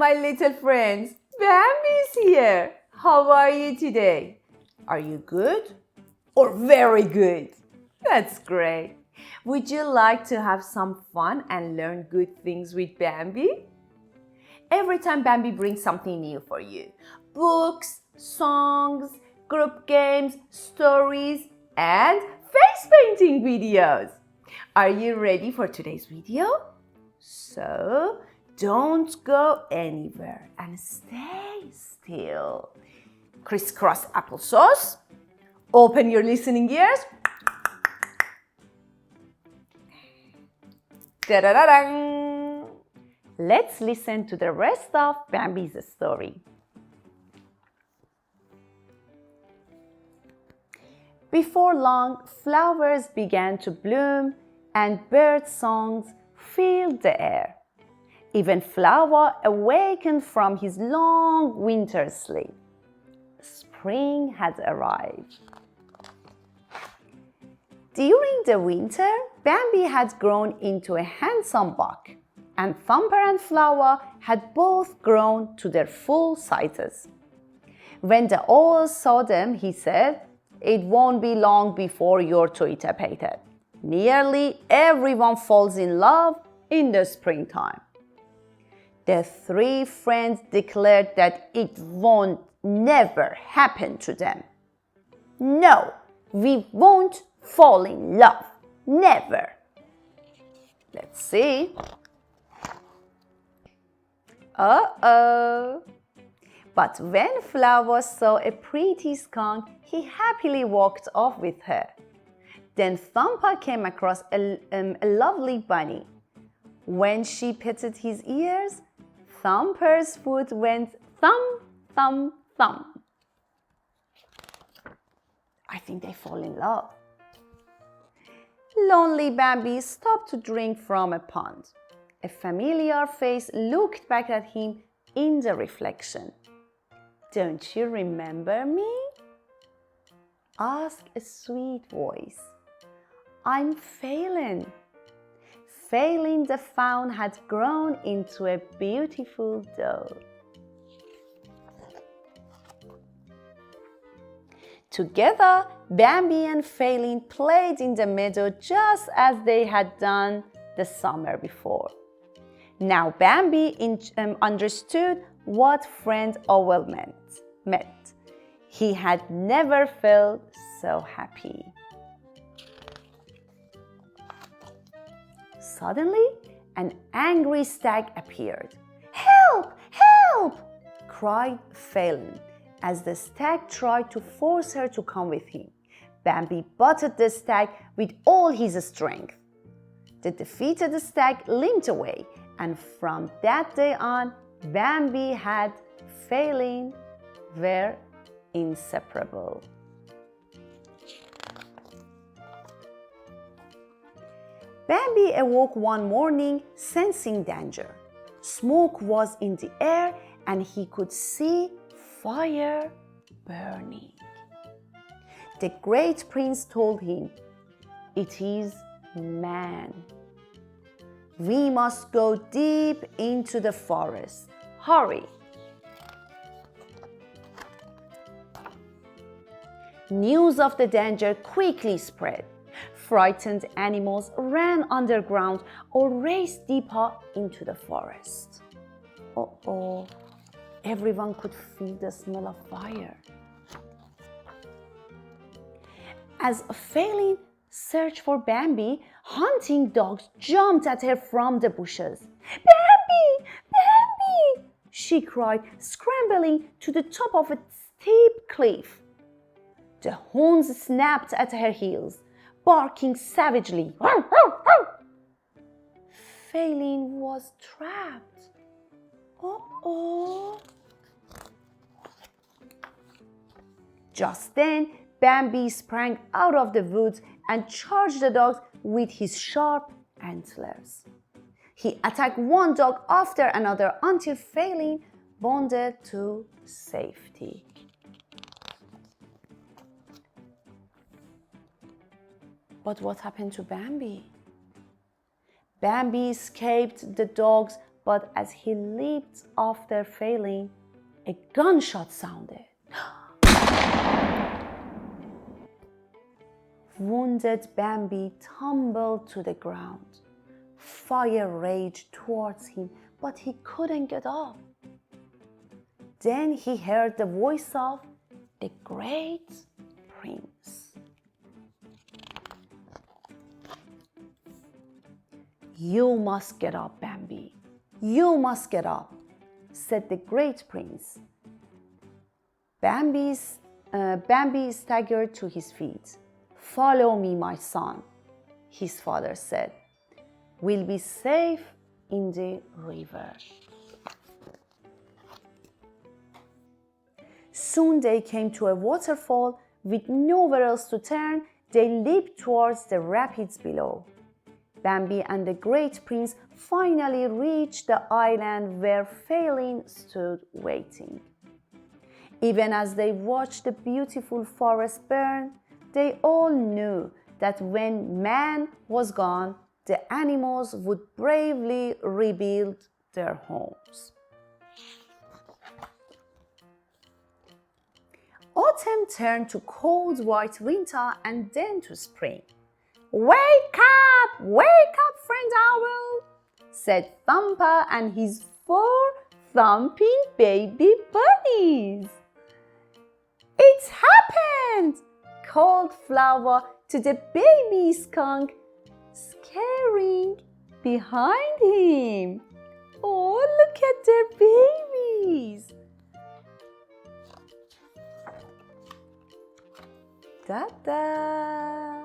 my little friends. Bambi's here. How are you today? Are you good or very good? That's great. Would you like to have some fun and learn good things with Bambi? Every time Bambi brings something new for you. Books, songs, group games, stories, and face painting videos. Are you ready for today's video? So, don't go anywhere and stay still. Crisscross applesauce. Open your listening ears. Da-da-da-dang. Let's listen to the rest of Bambi's story. Before long, flowers began to bloom and bird songs filled the air. Even Flower awakened from his long winter sleep. Spring had arrived. During the winter, Bambi had grown into a handsome buck, and Thumper and Flower had both grown to their full sizes. When the owl saw them, he said, "It won't be long before you're tweeter-pated. Nearly everyone falls in love in the springtime." The three friends declared that it won't never happen to them. "No, we won't fall in love. Never." Let's see. Uh-oh. But when Flower saw a pretty skunk, he happily walked off with her. Then Thumper came across a lovely bunny. When she petted his ears, Thumper's foot went thump, thump, thump. I think they fall in love. Lonely Bambi stopped to drink from a pond. A familiar face looked back at him in the reflection. "Don't you remember me?" asked a sweet voice. "I'm Phelan." Phelan the fawn had grown into a beautiful doe. Together, Bambi and Phelan played in the meadow just as they had done the summer before. Now Bambi understood what friend Owl meant. He had never felt so happy. Suddenly, an angry stag appeared. "Help! Help!" cried Phelan as the stag tried to force her to come with him. Bambi butted the stag with all his strength. The defeated stag limped away, and from that day on, Bambi and Phelan were inseparable. Bambi awoke one morning sensing danger. Smoke was in the air and he could see fire burning. The great prince told him, "It is man. We must go deep into the forest. Hurry." News of the danger quickly spread. Frightened animals ran underground or raced deeper into the forest. Uh-oh, everyone could feel the smell of fire. As Phelan searched for Bambi, hunting dogs jumped at her from the bushes. "Bambi! Bambi!" she cried, scrambling to the top of a steep cliff. The hounds snapped at her heels, barking savagely. Phelan was trapped. Uh-oh. Just then, Bambi sprang out of the woods and charged the dogs with his sharp antlers. He attacked one dog after another until Phelan bounded to safety. But what happened to Bambi? Bambi escaped the dogs But as he leaped after failing, a gunshot sounded. Wounded Bambi tumbled to the ground. Fire raged towards him, but he couldn't get up. Then he heard the voice of the great prince. "You must get up, Bambi. You must get up," said the great prince. Bambi staggered to his feet. "Follow me, my son," his father said. "We'll be safe in the river." Soon they came to a waterfall. With nowhere else to turn, they leaped towards the rapids below. Bambi and the great prince finally reached the island where Phelim stood waiting. Even as they watched the beautiful forest burn, they all knew that when man was gone, the animals would bravely rebuild their homes. Autumn turned to cold white winter and then to spring. Wake up, friend owl," said Thumper and his 4 thumping baby bunnies. "It's happened," called Flower to the baby skunk, scaring behind him. "Oh, look at their babies." Da-da!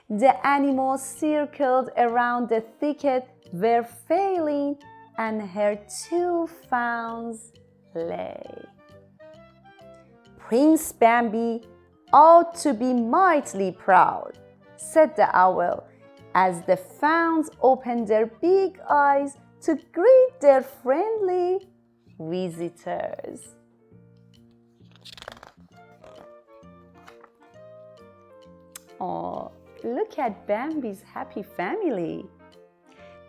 The animals circled around the thicket where Phelim and her 2 fawns lay. "Prince Bambi ought to be mightily proud," said the owl, as the fawns opened their big eyes to greet their friendly visitors. Oh, look at Bambi's happy family.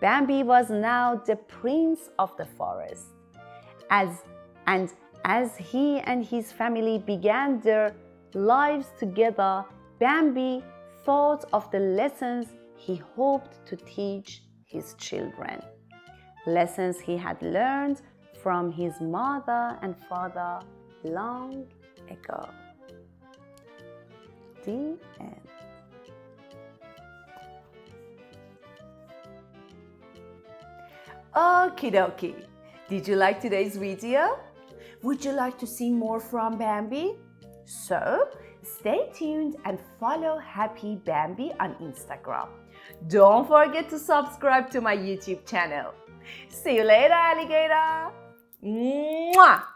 Bambi was now the prince of the forest. As he and his family began their lives together, Bambi thought of the lessons he hoped to teach his children. Lessons he had learned from his mother and father long ago. The end. Okie dokie. Did you like today's video? Would you like to see more from Bambi? So, stay tuned and follow Happy Bambi on Instagram. Don't forget to subscribe to my YouTube channel. See you later, alligator. Mwah!